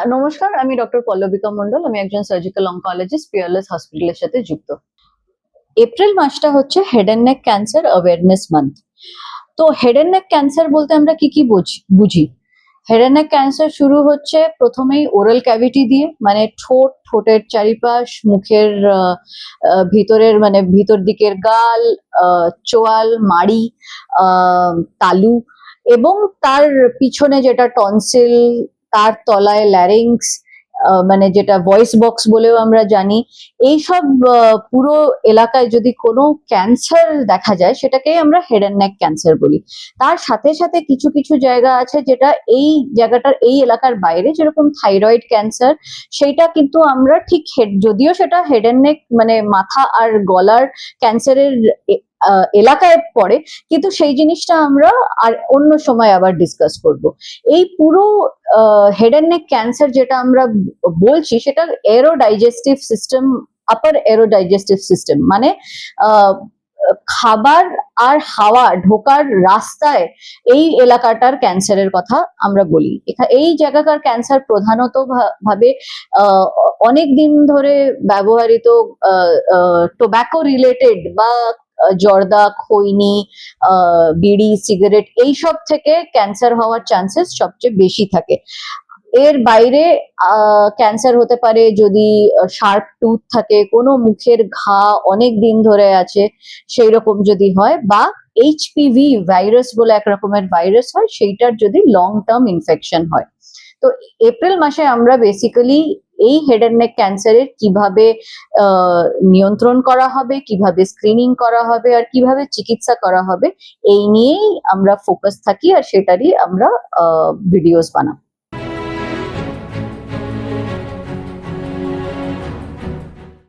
নমস্কার, আমি ডক্টর পল্লবিকা মন্ডল। আমি একজন সার্জিক্যাল অনকোলজিস্ট, পিয়ারলেস হসপিটালের সাথে যুক্ত। এপ্রিল মাসটা হচ্ছে head and neck cancer awareness month. তো হেড এন্ড নেক ক্যান্সার বলতে আমরা কি কি বুঝি? হেড এন্ড নেক ক্যান্সার শুরু হচ্ছে প্রথমেই ওরাল ক্যাভিটি দিয়ে, মানে ঠোঁটের চারিপাশ, মুখের ভিতরের মানে ভিতর দিকের গাল, চোয়াল, মাড়ি, তালু, এবং তার পিছনে যেটা টনসিল, তার তলায় ল্যারিংস, মানে যেটা ভয়েস বক্স বলেও আমরা জানি। এইসব পুরো এলাকায় যদি কোনো ক্যান্সার দেখা যায় সেটাকেই আমরা হেড অ্যান্ড নেক ক্যান্সার বলি। তার সাথে সাথে কিছু কিছু জায়গা আছে যেটা এই জায়গাটার এই এলাকার বাইরে, যেরকম থাইরয়েড ক্যান্সার, সেইটা কিন্তু আমরা ঠিক যদিও সেটা হেড অ্যান্ড নেক মানে মাথা আর গলার ক্যান্সারের এলাকায় পড়ে, কিন্তু সেই জিনিসটা আমরা আর অন্য সময় আবার ডিসকাস করব। এই পুরো হেড অ্যান্ড নেক ক্যান্সার যেটা আমরা বলছি সেটা এরোডাইজেস্টিভ সিস্টেম, আপার এরোডাইজেস্টিভ সিস্টেম, মানে খাবার আর হাওয়া ঢোকার রাস্তায় এই এলাকাটার ক্যান্সারের কথা আমরা বলি। এই জায়গাকার ক্যান্সার প্রধানত ভাবে অনেক দিন ধরে ব্যবহৃত টোব্যাকো রিলেটেড বা জর্দা, খৈনি, বিড়ি, সিগারেট এইসব থেকে ক্যান্সার হওয়ার চান্সেস সবচেয়ে বেশি থাকে। এর বাইরে ক্যান্সার হতে পারে যদি শার্প টুথ থাকে, কোনো মুখের ঘা অনেক দিন ধরে আছে সেই রকম যদি হয়, বা এইচপিভি ভাইরাস বলে এক রকমের ভাইরাস হয়, সেইটার যদি লং টার্ম ইনফেকশন হয়। তো এপ্রিল মাসে আমরা বেসিক্যালি এই হেড এন্ড নেক ক্যান্সারের কিভাবে নিয়ন্ত্রণ করা হবে, কিভাবে স্ক্রিনিং করা হবে, আর কিভাবে চিকিৎসা করা হবে, এই নিয়েই আমরা ফোকাস থাকি, আর সেটারই আমরা ভিডিওস বানাবো।